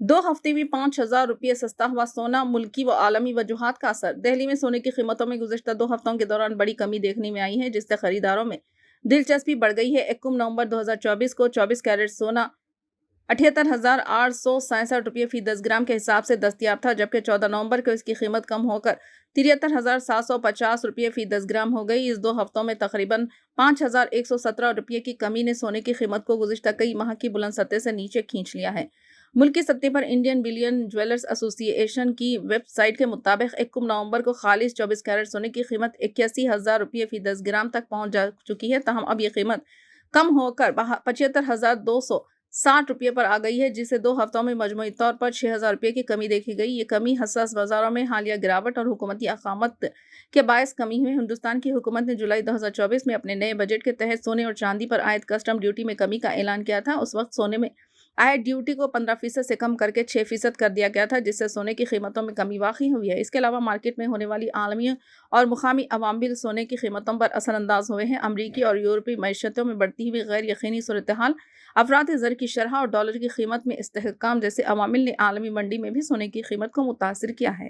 2 ہفتے میں 5,000 روپے سستا ہوا سونا، ملکی و عالمی وجوہات کا اثر۔ دہلی میں سونے کی قیمتوں میں گزشتہ 2 ہفتوں کے دوران بڑی کمی دیکھنے میں آئی ہے، جس سے خریداروں میں دلچسپی بڑھ گئی ہے۔ 1 نومبر 2024 کو 24 کیرٹ سونا 78,867 روپے فی 10 گرام کے حساب سے دستیاب تھا، جبکہ 14 نومبر کو اس کی قیمت کم ہو کر 73,750 روپے فی 10 گرام ہو گئی۔ اس 2 ہفتوں میں تقریباً 5,117 روپے کی کمی نے سونے کی قیمت کو گزشتہ کئی ماہ کی بلند سطح سے نیچے کھینچ لیا ہے۔ ملکی سطح پر انڈین بلین جیولرز ایسوسی ایشن کی ویب سائٹ کے مطابق 1 نومبر کو خالص 24 کیرٹ سونے کی قیمت 81,000 روپے فی 10 گرام تک پہنچ جا چکی ہے، تاہم اب یہ قیمت کم ہو کر 75,260 روپے پر آ گئی ہے، جسے 2 ہفتوں میں مجموعی طور پر 6,000 روپے کی کمی دیکھی گئی۔ یہ کمی حساس بازاروں میں حالیہ گراوٹ اور حکومتی اقدامات کے باعث کمی ہوئی۔ ہندوستان کی حکومت نے جولائی 2024 میں اپنے نئے بجٹ کے تحت سونے اور چاندی پر عائد کسٹم ڈیوٹی میں کمی کا اعلان کیا تھا۔ اس وقت سونے میں عائد ڈیوٹی کو 15% سے کم کر کے 6% کر دیا گیا تھا، جس سے سونے کی قیمتوں میں کمی واقع ہوئی ہے۔ اس کے علاوہ مارکیٹ میں ہونے والی عالمی اور مقامی عوامل سونے کی قیمتوں پر اثر انداز ہوئے ہیں۔ امریکی اور یورپی معیشتوں میں بڑھتی ہوئی غیر یقینی صورتحال، افراط زر کی شرح اور ڈالر کی قیمت میں استحکام جیسے عوامل نے عالمی منڈی میں بھی سونے کی قیمت کو متاثر کیا ہے۔